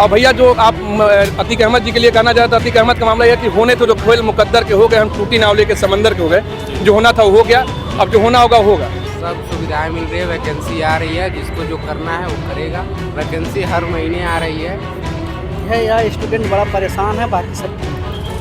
और भैया जो आप अतीक अहमद जी के लिए कहना चाहते हैं, अतीक अहमद का मामला यह कि होने तो जो खोल मुकद्दर के हो गए, हम टूटी नावले के समंदर के हो गए। जो होना था वो हो गया, अब जो होना होगा होगा। सब सुविधाएं मिल रही है, वैकेंसी आ रही है, जिसको जो करना है वो करेगा। वैकेंसी हर महीने आ रही है। यार स्टूडेंट बड़ा परेशान है, बाकी सब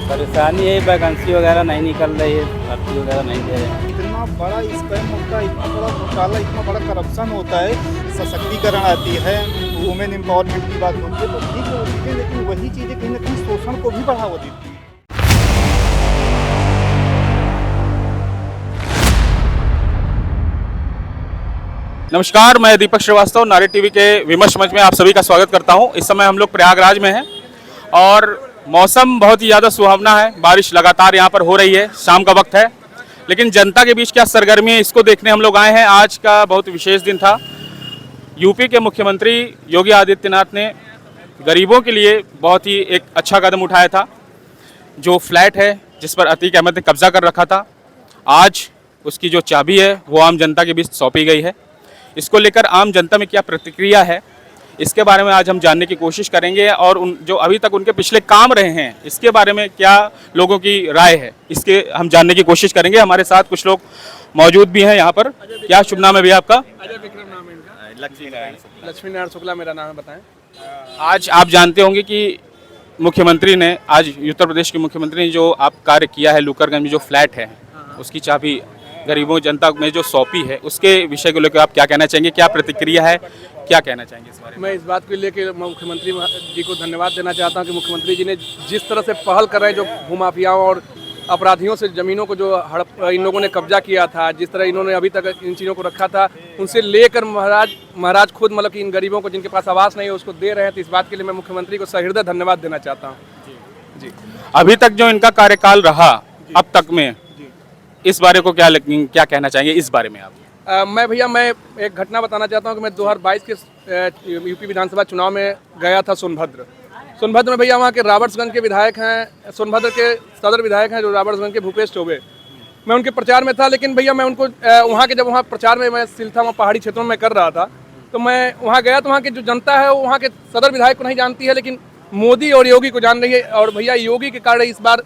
परेशानी है, वैकेंसी वगैरह नहीं निकल रही है, भर्ती वगैरह नहीं दे रहे हैं। इतना बड़ा स्कैम होता है, इतना बड़ा घोटाला, इतना बड़ा करप्शन होता है। सशक्तिकरण आती है, वुमेन एम्पावरमेंट की बात होती है तो ठीक है, लेकिन वही चीज़ें कहीं ना कहीं शोषण को भी बढ़ावा देती है। नमस्कार, मैं दीपक श्रीवास्तव नारी टीवी के विमर्श मंच में आप सभी का स्वागत करता हूं। इस समय हम लोग प्रयागराज में हैं और मौसम बहुत ही ज़्यादा सुहावना है। बारिश लगातार यहां पर हो रही है, शाम का वक्त है, लेकिन जनता के बीच क्या सरगर्मी है इसको देखने हम लोग आए हैं। आज का बहुत विशेष दिन था। यूपी के मुख्यमंत्री योगी आदित्यनाथ ने गरीबों के लिए बहुत ही एक अच्छा कदम उठाया था। जो फ्लैट है जिस पर अतीक अहमद ने कब्जा कर रखा था, आज उसकी जो चाबी है वो आम जनता के बीच सौंपी गई है। इसको लेकर आम जनता में क्या प्रतिक्रिया है, इसके बारे में आज हम जानने की कोशिश करेंगे और जो अभी तक उनके पिछले काम रहे हैं इसके बारे में क्या लोगों की राय है, इसके हम जानने की कोशिश करेंगे। हमारे साथ कुछ लोग मौजूद भी हैं यहाँ पर। क्या शुभ नाम है भैया आपका? अजय विक्रम नाम है इनका। लक्ष्मी नारायण शुक्ला मेरा नाम है, बताएं। आज आप जानते होंगे कि मुख्यमंत्री ने, आज उत्तर प्रदेश के मुख्यमंत्री ने जो आप कार्य किया है, लुकरगंज में जो फ्लैट है उसकी चाबी गरीबों जनता में जो सौंपी है, उसके विषय को लेकर आप क्या कहना चाहेंगे? क्या प्रतिक्रिया है, क्या कहना चाहेंगे इस बारे में? मैं इस बात को लेकर मुख्यमंत्री जी को धन्यवाद देना चाहता हूं कि मुख्यमंत्री जी ने जिस तरह से पहल कर रहे हैं, जो भूमाफियाओं और अपराधियों से ज़मीनों को जो इन लोगों ने कब्जा किया था, जिस तरह इन्होंने अभी तक इन चीज़ों को रखा था, उनसे लेकर महाराज खुद मतलब कि इन गरीबों को जिनके पास आवास नहीं है उसको दे रहे हैं। तो इस बात के लिए मैं मुख्यमंत्री को सहृदय धन्यवाद देना चाहता हूँ जी। अभी तक जो इनका कार्यकाल रहा अब तक में, इस बारे को क्या कहना चाहेंगे इस बारे में आप? मैं एक घटना बताना चाहता हूँ कि मैं 2022 के यूपी विधानसभा चुनाव में गया था सोनभद्र में। भैया वहाँ के राबर्ट्सगंज के विधायक हैं, सोनभद्र के सदर विधायक हैं जो राबर्ट्सगंज के भूपेश चौबे। मैं उनके प्रचार में था, लेकिन भैया मैं उनको वहाँ प्रचार में मैं सिल था, वहाँ पहाड़ी क्षेत्रों में कर रहा था, तो मैं वहाँ गया तो वहाँ की जो जनता है वो वहाँ के सदर विधायक को नहीं जानती है, लेकिन मोदी और योगी को जान रही है। और भैया योगी के कारण इस बार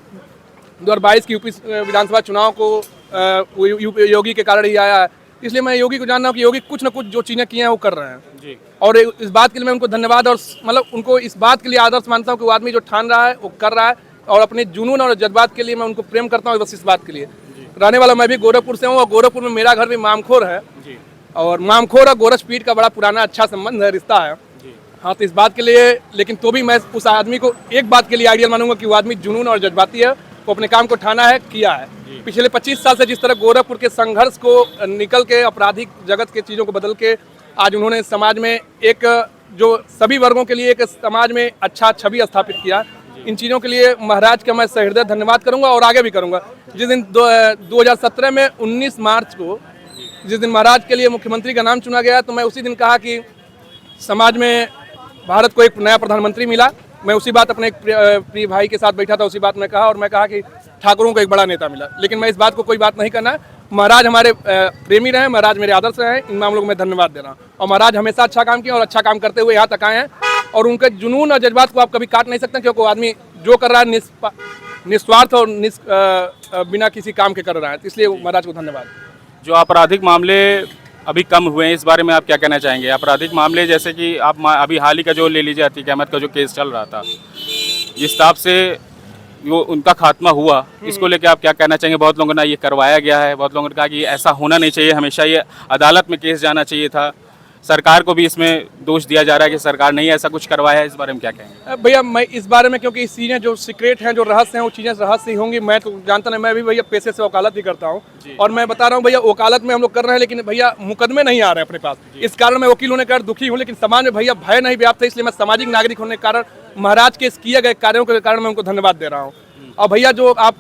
2022 की यूपी विधानसभा चुनाव को योगी के कारण ही आया है। इसलिए मैं योगी को जानना हूँ कि योगी कुछ न कुछ जो चीज़ें की हैं वो कर रहे हैं जी। और इस बात के लिए मैं उनको धन्यवाद और मतलब उनको इस बात के लिए आदर्श मानता हूँ कि वो आदमी जो ठान रहा है वो कर रहा है, और अपने जुनून और जज्बात के लिए मैं उनको प्रेम करता हूँ। बस इस बात के लिए रहने वाला मैं भी गोरखपुर से हूँ, और गोरखपुर में मेरा घर भी मामखोर है जी। और मामखोर और गोरखपीठ का बड़ा पुराना अच्छा संबंध है, रिश्ता है जी। हाँ, तो इस बात के लिए, लेकिन तो भी मैं उस आदमी को एक बात के लिए आइडियल मानूंगा कि वो आदमी जुनून और जज्बाती है, वो अपने काम को ठाना है, किया है। पिछले 25 साल से जिस तरह गोरखपुर के संघर्ष को निकल के आपराधिक जगत के चीज़ों को बदल के आज उन्होंने समाज में एक जो सभी वर्गों के लिए एक समाज में अच्छा छवि स्थापित किया, इन चीज़ों के लिए महाराज का मैं सहृदय धन्यवाद करूंगा और आगे भी करूंगा। जिस दिन 2017 में 19 मार्च को जिस दिन महाराज के लिए मुख्यमंत्री का नाम चुना गया, तो मैं उसी दिन कहा कि समाज में भारत को एक नया प्रधानमंत्री मिला। मैं उसी बात अपने एक प्रिय भाई के साथ बैठा था, उसी बात में कहा, और मैं कहा कि ठाकुरों को एक बड़ा नेता मिला। लेकिन मैं इस बात को कोई बात नहीं करना, महाराज हमारे प्रेमी रहे, महाराज मेरे आदर्श रहे, इन मामलों को मैं धन्यवाद दे रहा हूँ। और महाराज हमेशा अच्छा काम किया और अच्छा काम करते हुए यहाँ तक आए हैं, और उनके जुनून और जज्बात को आप कभी काट नहीं सकते, क्योंकि वो आदमी जो कर रहा है निस्वार्थ और बिना किसी काम के कर रहा है। इसलिए महाराज को धन्यवाद। जो आपराधिक मामले अभी कम हुए हैं, इस बारे में आप क्या कहना चाहेंगे? आपराधिक मामले जैसे कि आप अभी हाल ही का जो ले लीजिए, अतीक अहमद का जो केस चल रहा था, जिस हिसाब से वो उनका खात्मा हुआ, इसको लेके आप क्या कहना चाहेंगे? बहुत लोगों ने ये करवाया गया है, बहुत लोगों ने कहा कि ऐसा होना नहीं चाहिए, हमेशा ये अदालत में केस जाना चाहिए था। सरकार को भी इसमें दोष दिया जा रहा है कि सरकार नहीं ऐसा कुछ करवाया है, इस बारे में क्या कहेंगे? भैया मैं इस बारे में, क्योंकि इस चीज़ें जो सीक्रेट हैं, जो रहस्य हैं, वो चीज़ें रहस्य ही होंगी। मैं तो जानता नहीं, मैं भी भैया पेशे से वकालत ही करता हूँ, और मैं बता रहा हूँ भैया वकालत में हम लोग कर रहे हैं, लेकिन भैया मुकदमे नहीं आ रहे हैं अपने पास। इस कारण मैं वकील होने के कारण दुखी हूँ, लेकिन समाज में भैया भय नहीं व्याप्त है, इसलिए मैं सामाजिक नागरिक होने के कारण महाराज के किए गए कार्यों के कारण मैं उनको धन्यवाद दे रहा हूँ। और भैया जो आप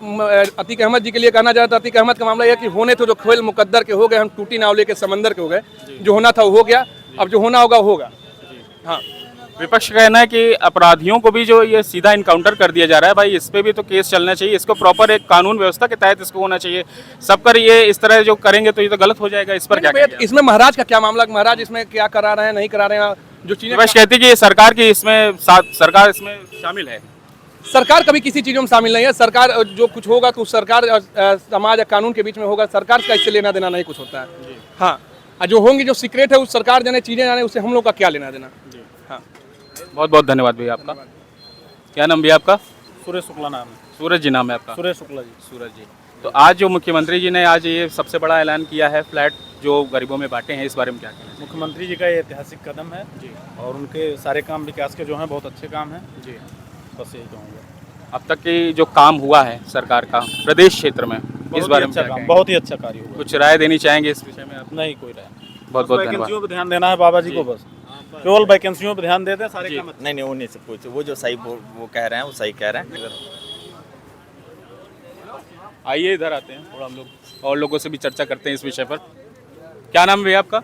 अतीक अहमद जी के लिए कहना चाहते हैं, अतीक अहमद का मामला यह कि होने तो जो खोल मुकद्दर के हो गए, हम टूटी नावले के समंदर के हो गए। जो होना था वो हो गया, अब जो होना होगा होगा। हाँ, विपक्ष का कहना है कि अपराधियों को भी जो ये सीधा इनकाउंटर कर दिया जा रहा है, भाई इस पे भी तो केस चलना चाहिए, इसको प्रॉपर एक कानून व्यवस्था के तहत इसको होना चाहिए। सब कर ये इस तरह जो करेंगे तो ये तो गलत हो जाएगा। इस पर क्या कहेंगे? इसमें महाराज का क्या मामला, महाराज इसमें क्या करा रहे हैं, नहीं करा रहे हैं? जो चीज़ें विपक्ष कहती है कि ये सरकार इसमें शामिल है। सरकार कभी किसी चीज़ों में शामिल नहीं है। सरकार जो कुछ होगा तो सरकार और समाज या कानून के बीच में होगा। सरकार का इससे लेना देना नहीं कुछ होता है। हाँ, और जो होंगी जो सीक्रेट है उस सरकार जाने चीज़ें जाने, उससे हम लोग का क्या लेना देना। हाँ, बहुत बहुत धन्यवाद भैया आपका। क्या नाम भैया आपका? सूरज शुक्ला नाम है। सूरज जी नाम है आपका? सूरज शुक्ला जी। सूरज जी, तो आज जो मुख्यमंत्री जी ने आज ये सबसे बड़ा ऐलान किया है फ्लैट जो गरीबों में बांटे हैं, इस बारे में क्या कहना है? मुख्यमंत्री जी का ये ऐतिहासिक कदम है जी, और उनके सारे काम विकास के जो हैं बहुत अच्छे काम हैं जी। बस यही कहूँगा। अब तक की जो काम हुआ है सरकार का प्रदेश क्षेत्र में, इस बारे में क्या कहेंगे? बहुत ही अच्छा कार्य हुआ। कुछ राय देनी चाहेंगे इस विषय में आप? नहीं कोई राय। बहुत बहुत वैकेंसियों धन्यवाद। पर ध्यान देना है बाबा जी को, बस केवल वैकेंसियों पर ध्यान देते हैं, सारे काम नहीं वो नहीं सब कुछ, वो जो सही वो कह रहे हैं वो सही कह रहे हैं। आइए इधर आते हैं, थोड़ा हम लोग और लोगों से भी चर्चा करते हैं इस विषय पर। क्या नाम है भैया आपका?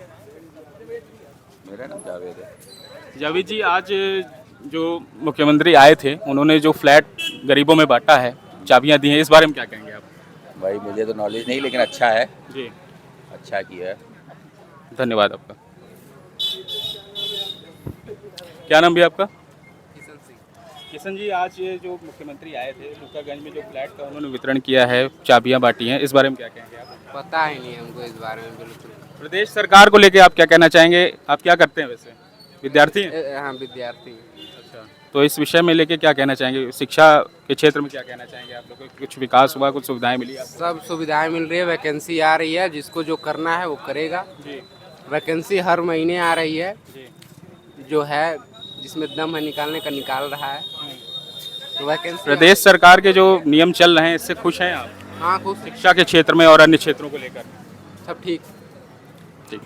मेरा नाम जावेद है। जावेद जी, आज जो मुख्यमंत्री आए थे उन्होंने जो फ्लैट गरीबों में बांटा है, चाबियां दी हैं, इस बारे में क्या कहेंगे आप? भाई मुझे तो नॉलेज नहीं, लेकिन अच्छा है, जी, अच्छा किया है। धन्यवाद आपका। क्या नाम भैया आपका? किशन जी, आज ये जो मुख्यमंत्री आए थे लुकागंज में जो फ्लैट का उन्होंने वितरण किया है, चाबियां बांटी हैं, इस बारे में क्या कहेंगे आप? पता ही नहीं हमको इस बारे में बिल्कुल। प्रदेश सरकार को लेके आप क्या कहना चाहेंगे? आप क्या करते हैं वैसे? विद्यार्थी हैं? हाँ, विद्यार्थी। अच्छा, तो इस विषय में लेके क्या कहना चाहेंगे? शिक्षा के क्षेत्र में क्या कहना चाहेंगे आप लोग को? कुछ विकास हुआ, कुछ सुविधाएं मिली आपको? सब सुविधाएं मिल रही है, वैकेंसी आ रही है, जिसको जो करना है वो करेगा जी वैकेंसी हर महीने आ रही है, जी। जो है जिसमें दम है निकालने का निकाल रहा है, तो वैकेंसी। प्रदेश सरकार के जो नियम चल रहे हैं इससे खुश हैं आप? हाँ, खुश, शिक्षा के क्षेत्र में और अन्य क्षेत्रों को लेकर? सब ठीक। ठीक।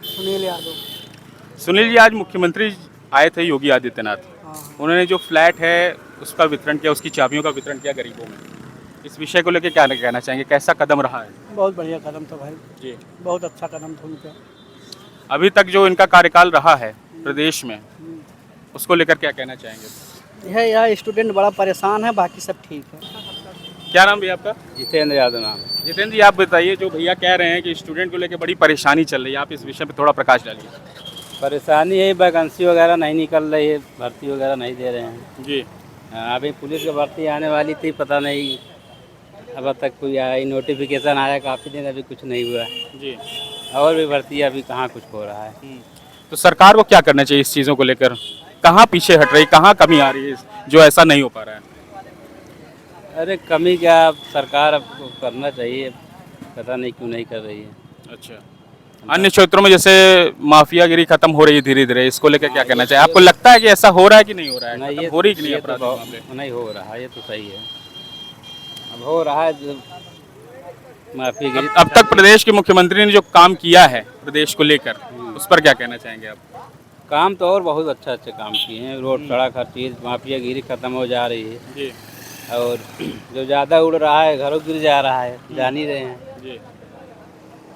सुनील यादव। सुनील जी, आज मुख्यमंत्री आए थे योगी आदित्यनाथ, उन्होंने जो फ्लैट है उसका वितरण किया, उसकी चाबियों का वितरण किया गरीबों में, इस विषय को लेकर क्या कहना चाहेंगे? कैसा कदम रहा है? बहुत बढ़िया कदम था भाई जी। बहुत अच्छा कदम था उनका। अभी तक जो इनका कार्यकाल रहा है प्रदेश में, उसको लेकर क्या कहना चाहेंगे? यह स्टूडेंट बड़ा परेशान है, बाकी सब ठीक है। क्या नाम भैया आपका? जितेंद्र यादव नाम। जितेंद्र जी, आप बताइए, जो भैया कह रहे हैं कि स्टूडेंट को लेकर बड़ी परेशानी चल रही है, आप इस विषय पे थोड़ा प्रकाश डालिए। परेशानी यही वैकेंसी वगैरह नहीं निकल रही है, भर्ती वगैरह नहीं दे रहे हैं। जी। अभी पुलिस की भर्ती आने वाली थी, पता नहीं अब तक कोई आई, नोटिफिकेशन आया काफ़ी दिन, अभी कुछ नहीं हुआ है। जी। और भी भर्ती अभी कहाँ कुछ हो रहा है। तो सरकार को क्या करना चाहिए इस चीज़ों को लेकर? कहाँ पीछे हट रही, कहाँ कमी आ रही है जो ऐसा नहीं हो पा रहा है? अरे कमी क्या, सरकार अब करना चाहिए, पता नहीं क्यों नहीं कर रही है। अच्छा, अन्य क्षेत्रों में जैसे माफियागिरी खत्म हो रही है धीरे धीरे, इसको लेकर क्या कहना चाहिए? आपको लगता है कि ऐसा हो रहा है कि नहीं हो रहा है? नहीं, खत्म हो रही कि नहीं ये अपराध तो के मामले? नहीं हो रहा, ये तो सही है। अब हो रहा है जो माफियागिरी। अब तक प्रदेश के मुख्यमंत्री ने जो काम किया है प्रदेश को लेकर, उस पर क्या कहना चाहेंगे आप? काम तो और बहुत अच्छे काम किए हैं, रोड सड़क हर चीज़, माफियागिरी खत्म हो जा रही है। जी और जो ज़्यादा उड़ रहा है घरों गिर जा रहा है, जान ही रहे हैं। जी।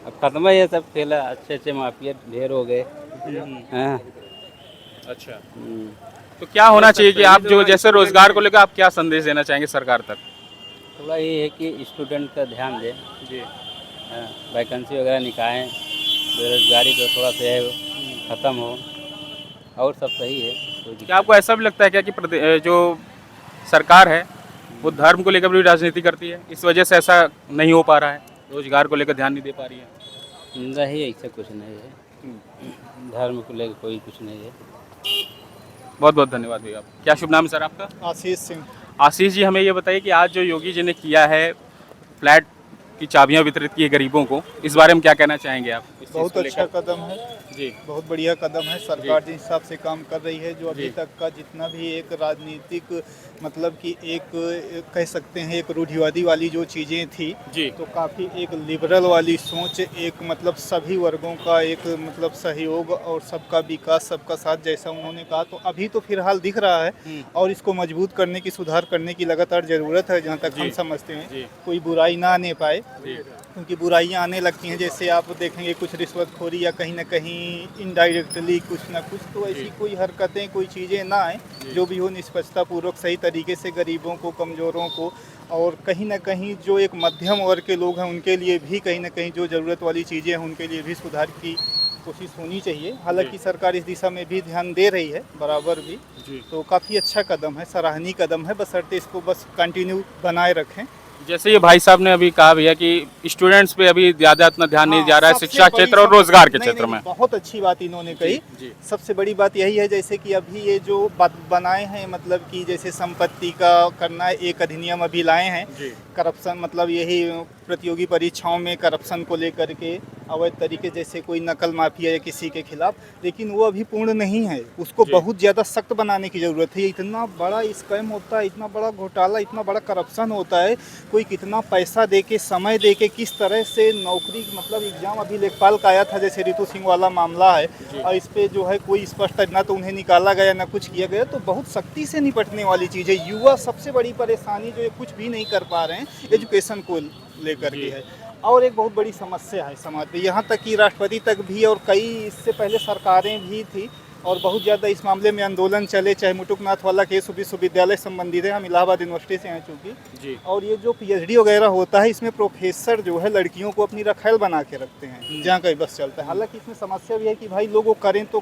अब खत्म है ये सब खेला, अच्छे अच्छे माफिया ढेर हो गए। हाँ। अच्छा, तो क्या होना चाहिए कि आप जो जैसे रोजगार को लेकर आप क्या संदेश देना चाहेंगे सरकार तक? थोड़ा ये है कि स्टूडेंट का ध्यान दें, जी। वैकेंसी वगैरह निकालें, बेरोजगारी तो थोड़ा सा है ख़त्म हो, और सब सही है। कोई दिक्कत क्या आपको ऐसा भी लगता है क्या कि जो सरकार है वो धर्म को लेकर भी राजनीति करती है, इस वजह से ऐसा नहीं हो पा रहा है, रोजगार को लेकर ध्यान नहीं दे पा रही है? नहीं, ऐसा कुछ नहीं है, धर्म को लेकर कोई कुछ नहीं है। बहुत बहुत धन्यवाद भैया। क्या शुभ नाम है सर आपका? आशीष सिंह। आशीष जी, हमें ये बताइए कि आज जो योगी जी ने किया है फ्लैट की चाबियां वितरित की है गरीबों को, इस बारे में क्या कहना चाहेंगे आप? इस चीज़ बहुत को अच्छा लेकर? कदम है जी। बहुत बढ़िया कदम है। सरकार जिस हिसाब से काम कर रही है, जो अभी तक का जितना भी एक राजनीतिक मतलब कि एक कह सकते हैं एक रूढ़िवादी वाली जो चीज़ें थी, जी। तो काफ़ी एक लिबरल वाली सोच, एक मतलब सभी वर्गों का एक मतलब सहयोग और सबका विकास सबका साथ जैसा उन्होंने कहा, तो अभी तो फिलहाल दिख रहा है और इसको मजबूत करने की, सुधार करने की लगातार ज़रूरत है। जहाँ तक हम समझते हैं कोई बुराई ना आने पाए, क्योंकि बुराइयां आने लगती हैं। जैसे आप देखेंगे कुछ रिश्वतखोरी या कहीं ना कहीं इनडायरेक्टली कुछ ना कुछ, तो ऐसी कोई हरकतें कोई चीज़ें ना आए, जो भी हो निष्पक्षता पूर्वक सही तरीके से गरीबों को, कमज़ोरों को, और कहीं ना कहीं जो एक मध्यम वर्ग के लोग हैं उनके लिए भी कहीं ना कहीं जो ज़रूरत वाली चीज़ें हैं उनके लिए भी सुधार की कोशिश होनी चाहिए। हालांकि सरकार इस दिशा में भी ध्यान दे रही है बराबर भी, तो काफ़ी अच्छा कदम है, सराहनीय कदम है। बशर्ते इसको बस कंटिन्यू बनाए रखें। जैसे ये भाई साहब ने अभी कहा भैया कि स्टूडेंट्स पे अभी ज्यादा इतना ध्यान नहीं जा रहा है सबसे शिक्षा बड़ी क्षेत्र और रोजगार के नहीं, क्षेत्र नहीं, में। बहुत अच्छी बात इन्होंने कही। जी। सबसे बड़ी बात यही है, जैसे कि अभी ये जो बात बनाए हैं, मतलब कि जैसे संपत्ति का करना, एक अधिनियम अभी लाए हैं करप्शन, मतलब यही प्रतियोगी परीक्षाओं में करप्शन को लेकर के अवैध तरीके, जैसे कोई नकल माफिया या किसी के खिलाफ, लेकिन वो अभी पूर्ण नहीं है। उसको बहुत ज़्यादा सख्त बनाने की ज़रूरत है। इतना बड़ा स्कैम होता है, इतना बड़ा घोटाला, इतना बड़ा करप्शन होता है, कोई कितना पैसा दे के, समय दे के, किस तरह से नौकरी, मतलब एग्जाम अभी लेखपाल का आया था, जैसे रितु सिंह वाला मामला है, और इस पर जो है कोई स्पष्ट ना तो उन्हें निकाला गया ना कुछ किया गया, तो बहुत सख्ती से निपटने वाली चीज़ है। युवा सबसे बड़ी परेशानी जो ये कुछ भी नहीं कर पा रहे हैं एजुकेशन को लेकर के है, और एक बहुत बड़ी समस्या है समाज में। यहाँ तक कि राष्ट्रपति तक भी और कई इससे पहले सरकारें भी थी, और बहुत ज़्यादा इस मामले में आंदोलन चले, चाहे मुटुकनाथ वाला केस विश्वविद्यालय संबंधित है, हम इलाहाबाद यूनिवर्सिटी से हैं चूँकि, और ये जो पीएचडी वगैरह होता है, इसमें प्रोफेसर जो है लड़कियों को अपनी रखैल बना के रखते हैं जहाँ कहीं बस चलता है। हालांकि इसमें समस्या भी है कि भाई लोग वो करें तो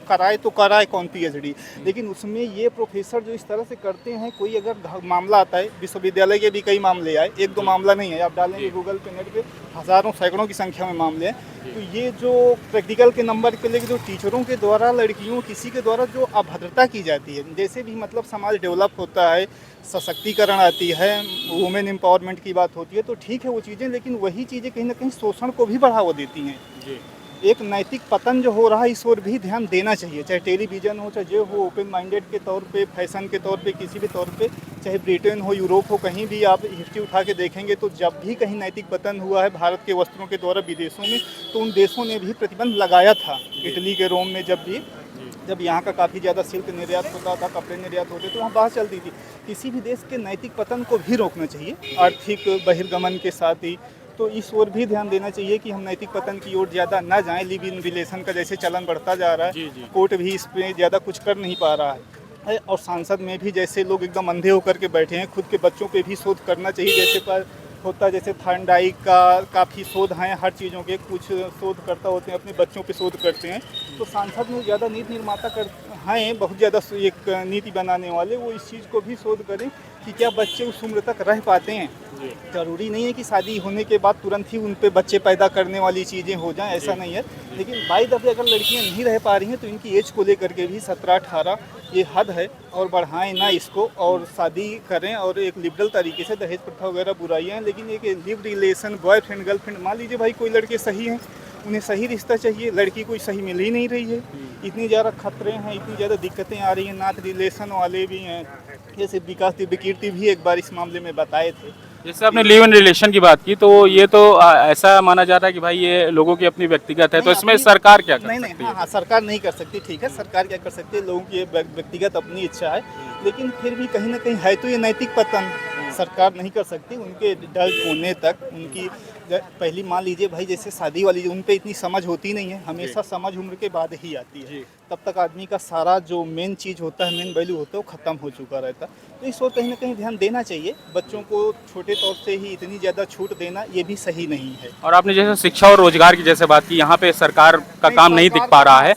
कराए कौन पीएचडी, लेकिन उसमें ये प्रोफेसर जो इस तरह से करते हैं, कोई अगर मामला आता है, विश्वविद्यालय के भी कई मामले आए, एक दो मामला नहीं है, आप डालेंगे गूगल पे, नेट पे, हज़ारों सैकड़ों की संख्या में मामले हैं। तो ये जो प्रैक्टिकल के नंबर के लिए जो टीचरों के द्वारा, लड़कियों किसी के द्वारा जो अभद्रता की जाती है, जैसे भी मतलब समाज डेवलप होता है, सशक्तिकरण आती है, वुमेन एम्पावरमेंट की बात होती है, तो ठीक है वो चीज़ें, लेकिन वही चीज़ें कहीं ना कहीं शोषण को भी बढ़ावा देती हैं। एक नैतिक पतन जो हो रहा है, इस ओर भी ध्यान देना चाहिए। चाहे टेलीविज़न हो, चाहे जो हो, ओपन माइंडेड के तौर पे, फैशन के तौर पे, किसी भी तौर पे, चाहे ब्रिटेन हो, यूरोप हो, कहीं भी आप हिस्ट्री उठा के देखेंगे तो जब भी कहीं नैतिक पतन हुआ है भारत के वस्त्रों के द्वारा विदेशों में, तो उन देशों ने भी प्रतिबंध लगाया था। इटली के रोम में जब यहाँ का काफ़ी ज़्यादा सिल्क निर्यात होता था, कपड़े निर्यात होते, तो वहाँ बात चलती थी। किसी भी देश के नैतिक पतन को भी रोकना चाहिए आर्थिक बहिर्गमन के साथ ही। तो इस ओर भी ध्यान देना चाहिए कि हम नैतिक पतन की ओर ज़्यादा ना जाएं। लिव इन रिलेशन का जैसे चलन बढ़ता जा रहा है, कोर्ट भी इस पर ज़्यादा कुछ कर नहीं पा रहा है, और सांसद में भी जैसे लोग एकदम अंधे होकर के बैठे हैं। खुद के बच्चों पे भी शोध करना चाहिए, जैसे पर होता, जैसे थर्नडाइक का काफ़ी शोध हैं, हर चीज़ों के कुछ शोधकर्ता होते हैं, अपने बच्चों पे शोध करते हैं। तो सांसद में ज़्यादा नीति निर्माता हैं, बहुत ज़्यादा एक नीति बनाने वाले, वो इस चीज़ को भी शोध करें कि क्या बच्चे उस उम्र तक रह पाते हैं। ज़रूरी नहीं है कि शादी होने के बाद तुरंत ही उन पे बच्चे पैदा करने वाली चीज़ें हो जाएं, ऐसा नहीं है, लेकिन बाई दफ़े अगर लड़कियां नहीं रह पा रही हैं तो इनकी एज को लेकर के भी 17-18 ये हद है, और बढ़ाएं ना इसको, और शादी करें। और एक लिबरल तरीके से, दहेज प्रथा वगैरह बुराइयाँ हैं, लेकिन एक लिव रिलेशन, बॉयफ्रेंड गर्लफ्रेंड, मान लीजिए भाई कोई लड़के सही हैं, उन्हें सही रिश्ता चाहिए, लड़की कोई सही मिल ही नहीं रही है, इतनी ज़्यादा खतरे हैं, इतनी ज़्यादा दिक्कतें आ रही हैं, नाथ रिलेशन वाले भी हैं, जैसे विकास दिव्यकीर्ति भी एक बार इस मामले में बताए थे। जैसे आपने लिव इन रिलेशन की बात की, तो ये तो ऐसा माना जाता है कि भाई ये लोगों की अपनी व्यक्तिगत है, तो इसमें सरकार क्या कर सकती है? हाँ, सरकार नहीं कर सकती, ठीक है, सरकार क्या कर सकती है, लोगों की व्यक्तिगत अपनी इच्छा है, लेकिन फिर भी कहीं ना कहीं है तो ये नैतिक पतन सरकार नहीं कर सकती। उनके एडल्ट होने तक उनकी पहली, मान लीजिए भाई जैसे शादी वाली, उन पे इतनी समझ होती नहीं है, हमेशा समझ उम्र के बाद ही आती है, तब तक आदमी का सारा जो मेन चीज़ होता है, मेन वैल्यू होता है, वो ख़त्म हो चुका रहता। तो इस ओर कहीं ना कहीं ध्यान देना चाहिए। बच्चों को छोटे तौर से ही इतनी ज़्यादा छूट देना ये भी सही नहीं है। और आपने जैसे शिक्षा और रोजगार की जैसे बात की, यहाँ पे सरकार का काम नहीं दिख पा रहा है,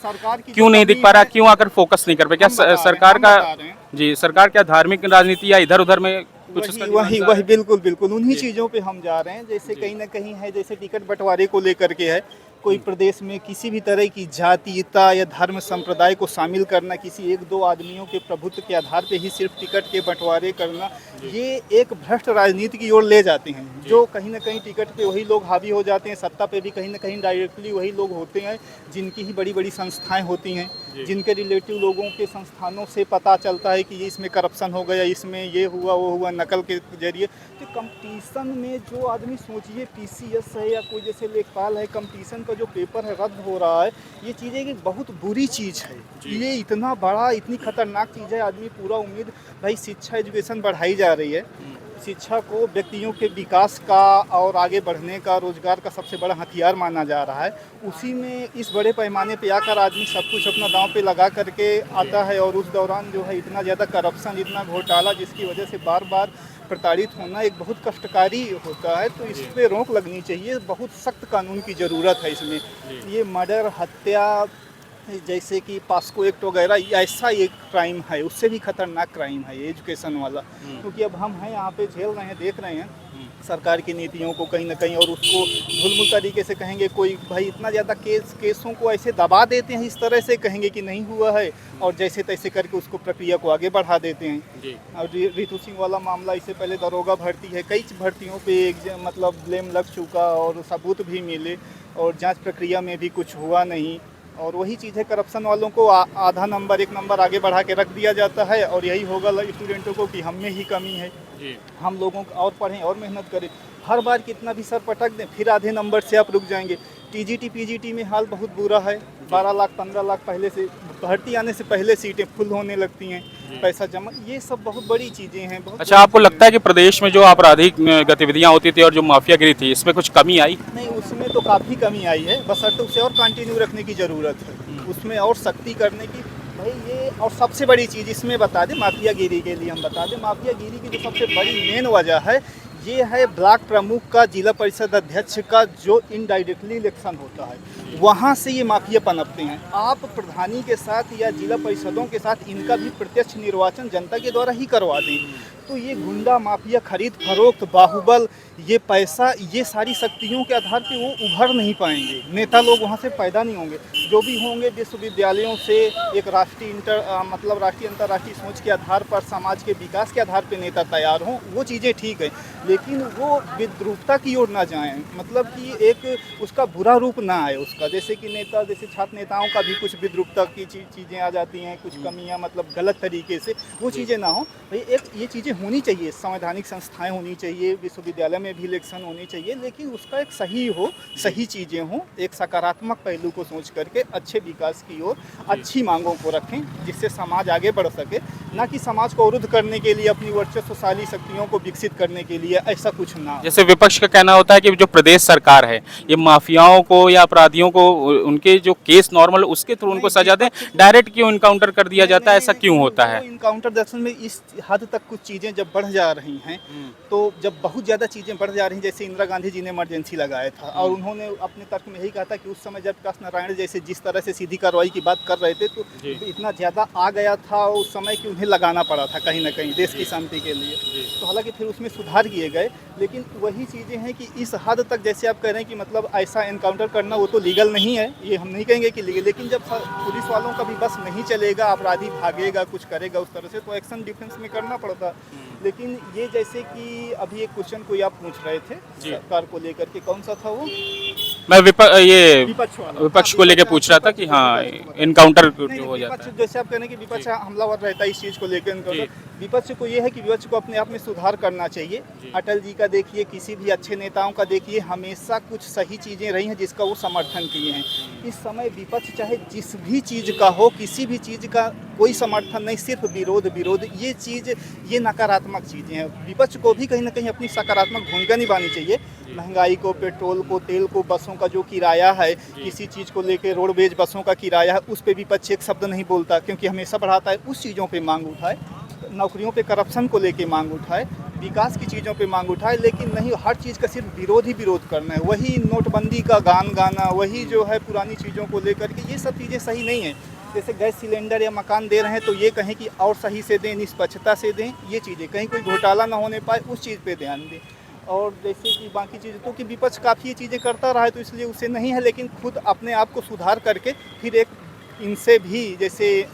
क्यों नहीं दिख पा रहा, क्यों आकर फोकस नहीं कर पाए? क्या सरकार का, जी सरकार क्या धार्मिक राजनीति या इधर उधर में कुछ? वही बिल्कुल उन्हीं चीज़ों पे हम जा रहे हैं। जैसे कहीं ना कहीं है, जैसे टिकट बंटवारे को लेकर के है, कोई प्रदेश में किसी भी तरह की जातीयता या धर्म संप्रदाय को शामिल करना, किसी एक दो आदमियों के प्रभुत्व के आधार पे ही सिर्फ टिकट के बंटवारे करना, ये एक भ्रष्ट राजनीति की ओर ले जाते हैं, जो कहीं ना कहीं टिकट पे वही लोग हावी हो जाते हैं, सत्ता पे भी कहीं ना कहीं डायरेक्टली वही लोग होते हैं, जिनकी ही बड़ी बड़ी संस्थाएं होती हैं, जिनके रिलेटिव लोगों के संस्थानों से पता चलता है कि ये इसमें करप्शन हो गया, इसमें ये हुआ वो हुआ, नकल के जरिए। तो कंपटीशन में जो आदमी, सोचिए PCS है या कोई जैसे लेखपाल है, कंपटीशन का जो पेपर है रद्द हो रहा है, ये चीज़ें एक बहुत बुरी चीज़ है। ये इतना बड़ा, इतनी खतरनाक चीज़ है। आदमी पूरा उम्मीद, भाई शिक्षा एजुकेशन बढ़ाई जा रही है, शिक्षा को व्यक्तियों के विकास का और आगे बढ़ने का, रोजगार का सबसे बड़ा हथियार माना जा रहा है। उसी में इस बड़े पैमाने पे आकर आदमी सब कुछ अपना दांव पे लगा करके आता है, और उस दौरान जो है इतना ज़्यादा करप्शन, इतना घोटाला, जिसकी वजह से बार बार प्रताड़ित होना एक बहुत कष्टकारी होता है, तो इस पे रोक लगनी चाहिए। बहुत सख्त कानून की ज़रूरत है इसमें। ये मर्डर, हत्या, जैसे कि पास्को एक्ट वगैरह, ऐसा एक क्राइम है, उससे भी खतरनाक क्राइम है ये एजुकेशन वाला। क्योंकि अब हम हैं यहाँ पे झेल रहे हैं, देख रहे हैं सरकार की नीतियों को कहीं ना कहीं, और उसको धुलमुल तरीके से कहेंगे। कोई भाई इतना ज़्यादा केसों को ऐसे दबा देते हैं, इस तरह से कहेंगे कि नहीं हुआ है, और जैसे तैसे करके उसको प्रक्रिया को आगे बढ़ा देते हैं। और रितु सिंह वाला मामला, इससे पहले दरोगा भर्ती है, कई भर्तियों पे मतलब ब्लेम लग चुका और सबूत भी मिले, और जांच प्रक्रिया में भी कुछ हुआ नहीं। और वही चीज़ है, करप्शन वालों को आधा नंबर, एक नंबर आगे बढ़ा के रख दिया जाता है, और यही होगा स्टूडेंटों को कि हम में ही कमी है, हम लोगों को और पढ़ें और मेहनत करें। हर बार कितना भी सर पटक दें, फिर आधे नंबर से आप रुक जाएंगे। टीजीटी पीजीटी में हाल बहुत बुरा है। 12 लाख 15 लाख पहले से, भर्ती आने से पहले सीटें फुल होने लगती हैं, पैसा जमा, ये सब बहुत बड़ी चीज़ें हैं। अच्छा, आपको लगता है कि प्रदेश में जो आपराधिक गतिविधियां होती थी और जो माफियागिरी थी, इसमें कुछ कमी आई? नहीं, उसमें तो काफ़ी कमी आई है, बस उसे और कंटिन्यू रखने की ज़रूरत है, उसमें और सख्ती करने की भाई ये। और सबसे बड़ी चीज़ इसमें बता दें, माफियागिरी के लिए हम बता दें, माफियागिरी की जो सबसे बड़ी मेन वजह है, ये है ब्लॉक प्रमुख का, जिला परिषद अध्यक्ष का जो इनडायरेक्टली इलेक्शन होता है, वहाँ से ये माफिया पनपते हैं। आप प्रधानी के साथ या जिला परिषदों के साथ इनका भी प्रत्यक्ष निर्वाचन जनता के द्वारा ही करवा दें, तो ये गुंडा माफिया, खरीद फरोख्त, बाहुबल, ये पैसा, ये सारी शक्तियों के आधार पे वो उभर नहीं पाएंगे। नेता लोग वहाँ से पैदा नहीं होंगे। जो भी होंगे विश्वविद्यालयों से एक राष्ट्रीय राष्ट्रीय अंतर्राष्ट्रीय सोच के आधार पर, समाज के विकास के आधार पे नेता तैयार हों, वो चीज़ें ठीक है, लेकिन वो विद्रूपता की ओर ना जाएं, मतलब कि एक उसका बुरा रूप ना आए उसका। जैसे कि नेता, जैसे छात्र नेताओं का भी कुछ विद्रूपता की चीज़ें आ जाती हैं, कुछ कमियाँ, मतलब गलत तरीके से, वो चीज़ें ना हो भाई। एक ये चीज़ें होनी चाहिए, संवैधानिक संस्थाएं होनी चाहिए, विश्वविद्यालय में भी इलेक्शन होनी चाहिए, लेकिन उसका एक सही हो, सही चीज़ें हों, एक सकारात्मक पहलू को सोच करके अच्छे विकास की ओर, अच्छी मांगों को रखें, जिससे समाज आगे बढ़ सके, ना कि समाज को अवरुद्ध करने के लिए, अपनी वर्चस्वशाली शक्तियों को विकसित करने के लिए, ऐसा कुछ ना। जैसे विपक्ष का कहना होता है कि जो प्रदेश सरकार है, ये माफियाओं को या अपराधियों को उनके जो केस नॉर्मल उसके थ्रू उनको सजा दें, डायरेक्ट क्यों इनकाउंटर कर दिया जाता है, ऐसा क्यों होता है? इनकाउंटर दरअसल में इस हद तक कुछ चीज़ें जब बढ़ जा रही हैं, तो जब बहुत ज़्यादा चीज़ें बढ़ जा रही हैं, जैसे इंदिरा गांधी जी ने इमरजेंसी लगाया था, और उन्होंने अपने तर्क में यही कहा था कि उस समय जब प्रकाश नारायण जैसे जिस तरह से सीधी कार्रवाई की बात कर रहे थे, तो इतना ज़्यादा आ गया था उस समय कि उन्हें लगाना पड़ा था कहीं ना कहीं देश की शांति के लिए। तो हालांकि फिर उसमें सुधार किए गए, लेकिन वही चीज़ें हैं कि इस हद तक, जैसे आप कह रहे हैं कि मतलब ऐसा एनकाउंटर करना वो तो लीगल नहीं है, ये हम नहीं कहेंगे कि लीगल, लेकिन जब पुलिस वालों का भी बस नहीं चलेगा, अपराधी भागेगा, कुछ करेगा उस तरह से, तो एक्शन डिफेंस में करना पड़ता। लेकिन ये जैसे कि अभी एक क्वेश्चन कोई आप पूछ रहे थे सरकार को लेकर के, कौन सा था वो? मैं विपक्ष को लेकर पूछ रहा था कि हाँ, इनकाउंटर हो जाता है। जैसे आप कह रहे हैं कि विपक्ष हमलावर रहता है इस चीज़ को लेकर, विपक्ष को ये है कि विपक्ष को अपने आप में सुधार करना चाहिए। अटल जी का देखिए, किसी भी अच्छे नेताओं का देखिए, हमेशा कुछ सही चीज़ें रही हैं जिसका वो समर्थन किए हैं। इस समय विपक्ष चाहे जिस भी चीज़ का हो, किसी भी चीज़ का कोई समर्थन नहीं, सिर्फ विरोध। ये चीज़, ये नकारात्मक चीज़ें हैं। विपक्ष को भी कहीं ना कहीं अपनी सकारात्मक भूमिका निभानी चाहिए। महंगाई को, पेट्रोल को, तेल को, बसों का जो किराया है, किसी चीज़ को लेकर, रोडवेज बसों का किराया है, उस पर विपक्ष एक शब्द नहीं बोलता, क्योंकि हमेशा बढ़ाता है। उस चीज़ों पर मांग उठाए, नौकरियों पे करप्शन को लेके मांग उठाए, विकास की चीज़ों पे मांग उठाए, लेकिन नहीं हर चीज़ का सिर्फ विरोध ही विरोध करना है। वही नोटबंदी का गान गाना, वही जो है पुरानी चीज़ों को लेकर के, ये सब चीज़ें सही नहीं है। जैसे गैस सिलेंडर या मकान दे रहे हैं, तो ये कहें कि और सही से दें, निष्पक्षता से दें, ये चीज़ें कहीं कोई घोटाला ना होने पाए, उस चीज़ पे ध्यान दें। और जैसे कि बाकी चीज़ें तो कि विपक्ष काफ़ी ये चीज़ें करता रहा है, तो इसलिए उसे नहीं है, लेकिन खुद अपने आप को सुधार करके फिर एक इनसे भी, जैसे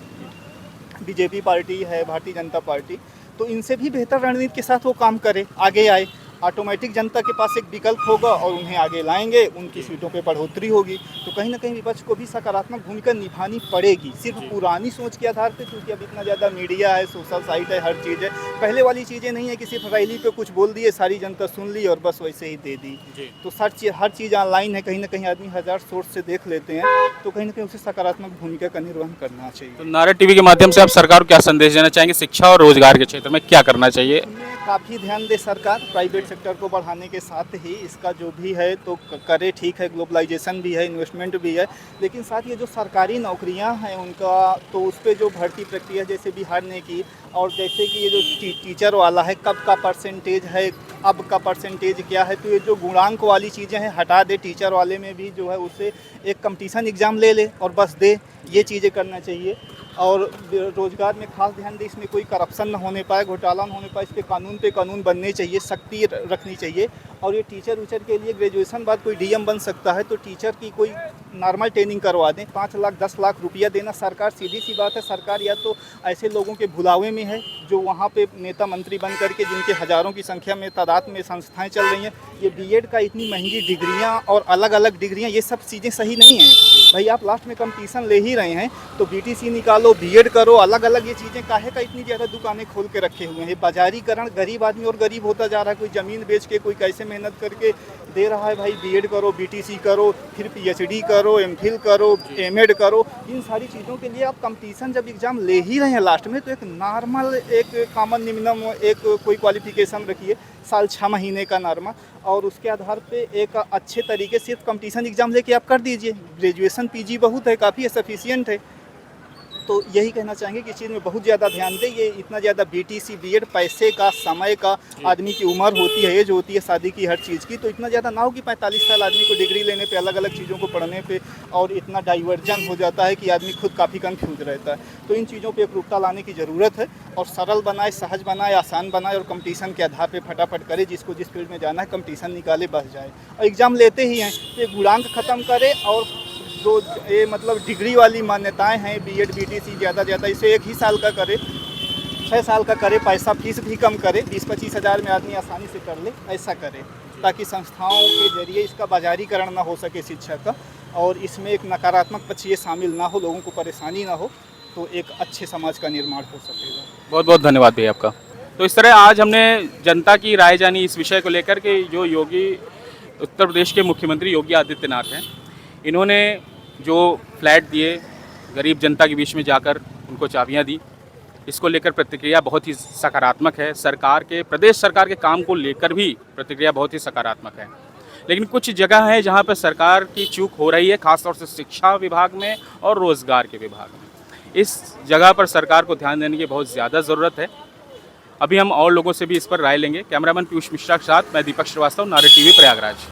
बीजेपी पार्टी है, भारतीय जनता पार्टी, तो इनसे भी बेहतर रणनीति के साथ वो काम करे, आगे आए। ऑटोमेटिक जनता के पास एक विकल्प होगा और उन्हें आगे लाएंगे, उनकी सीटों पे बढ़ोतरी होगी। तो कहीं ना कहीं विपक्ष को भी सकारात्मक भूमिका निभानी पड़ेगी, सिर्फ पुरानी सोच के आधार पे, क्योंकि अब इतना ज़्यादा मीडिया है, सोशल साइट है, हर चीज़ है। पहले वाली चीज़ें नहीं है कि सिर्फ रैली पे कुछ बोल दिए, सारी जनता सुन ली और बस वैसे ही दे दी। तो हर चीज़ ऑनलाइन है, कहीं ना कहीं आदमी 1000 सोर्स से देख लेते हैं, तो कहीं ना कहीं उसे सकारात्मक भूमिका का निर्वहन करना चाहिए। तो नारा टीवी के माध्यम से आप सरकार को क्या संदेश देना चाहेंगे, शिक्षा और रोजगार के क्षेत्र में क्या करना चाहिए? काफ़ी ध्यान दे सरकार प्राइवेट सेक्टर को बढ़ाने के साथ ही इसका जो भी है तो करे, ठीक है, ग्लोबलाइजेशन भी है, इन्वेस्टमेंट भी है, लेकिन साथ ये जो सरकारी नौकरियां हैं उनका तो उस पर जो भर्ती प्रक्रिया जैसे बिहार ने की, और जैसे कि ये जो टीचर वाला है कब का परसेंटेज है, अब का परसेंटेज क्या है, तो ये जो गुणांक वाली चीज़ें हैं हटा दे, टीचर वाले में भी जो है उससे एक कंपटीशन एग्ज़ाम ले ले और बस दे, ये चीज़ें करना चाहिए। और रोज़गार में खास ध्यान दे, इसमें कोई करप्शन ना होने पाए, घोटाला ना होने पाए, इस पे कानून बनने चाहिए, सख्ती रखनी चाहिए। और ये टीचर उचर के लिए ग्रेजुएशन बाद कोई डीएम बन सकता है तो टीचर की कोई नॉर्मल ट्रेनिंग करवा दें। 5 लाख 10 लाख रुपया देना सरकार, सीधी सी बात है, सरकार या तो ऐसे लोगों के भुलावे में है जो वहाँ पे नेता मंत्री बन करके जिनके हज़ारों की संख्या में तादाद में संस्थाएं चल रही हैं। ये बीएड का इतनी महंगी डिग्रियाँ और अलग अलग डिग्रियाँ, ये सब चीज़ें सही नहीं हैं भाई। आप लास्ट में कंपटीशन ले ही रहे हैं तो बीटीसी निकालो, बीएड करो, अलग अलग ये चीज़ें काहे का इतनी ज़्यादा दुकानें खोल के रखे हुए हैं। बाजारीकरण, गरीब आदमी और गरीब होता जा रहा है, कोई ज़मीन बेच के, कोई कैसे मेहनत करके दे रहा है भाई। बीएड करो, बीटीसी करो, फिर पीएचडी करो, एमफिल करो, एमएड करो, इन सारी चीज़ों के लिए आप कंपटीशन जब एग्ज़ाम ले ही रहे हैं लास्ट में तो एक नॉर्मल, एक कॉमन मिनिमम, एक कोई क्वालिफिकेशन रखिए, साल 6 महीने का नॉर्मल, और उसके आधार पे एक अच्छे तरीके से सिर्फ कंपटीशन एग्ज़ाम लेके आप कर दीजिए। ग्रेजुएशन पीजी बहुत है, काफ़ी सफिशिएंट है। तो यही कहना चाहेंगे कि इस चीज़ में बहुत ज़्यादा ध्यान दें। ये इतना ज़्यादा बीटीसी, बीएड, पैसे का, समय का, आदमी की उम्र होती है, एज होती है शादी की, हर चीज़ की, तो इतना ज़्यादा ना हो कि 45 साल आदमी को डिग्री लेने पे, अलग अलग चीज़ों को पढ़ने पे और इतना डाइवर्जन हो जाता है कि आदमी खुद काफ़ी कंफ्यूज रहता है। तो इन चीज़ों पर एकरूपता लाने की ज़रूरत है और सरल बनाए, सहज बनाए, आसान बनाए और कंपटीशन के आधार पर फटाफट करे। जिसको जिस फील्ड में जाना है कंपटीशन निकाले, बस जाए और एग्ज़ाम लेते ही हैं तो ये गुणांक ख़त्म करे। और जो ये मतलब डिग्री वाली मान्यताएं हैं, बीएड, बीटीसी, ज़्यादा इसे 1 ही साल का करे, 6 साल का करे, पैसा फीस भी कम करे, 20-25 हज़ार में आदमी आसानी से कर ले, ऐसा करे ताकि संस्थाओं के जरिए इसका बाजारीकरण ना हो सके शिक्षा का, और इसमें एक नकारात्मक पक्ष ये शामिल ना हो, लोगों को परेशानी ना हो, तो एक अच्छे समाज का निर्माण हो सकेगा। बहुत बहुत धन्यवाद भैया आपका। तो इस तरह आज हमने जनता की राय जानी इस विषय को लेकर के। जो योगी, उत्तर प्रदेश के मुख्यमंत्री योगी आदित्यनाथ हैं, इन्होंने जो फ्लैट दिए गरीब जनता के बीच में जाकर उनको चाबियां दी, इसको लेकर प्रतिक्रिया बहुत ही सकारात्मक है। सरकार के, प्रदेश सरकार के काम को लेकर भी प्रतिक्रिया बहुत ही सकारात्मक है। लेकिन कुछ जगह है जहां पर सरकार की चूक हो रही है, खासतौर से शिक्षा विभाग में और रोजगार के विभाग में। इस जगह पर सरकार को ध्यान देने की बहुत ज़्यादा ज़रूरत है। अभी हम और लोगों से भी इस पर राय लेंगे। कैमरामैन पीयूष मिश्रा के साथ मैं दीपक श्रीवास्तव, नारी टीवी, प्रयागराज।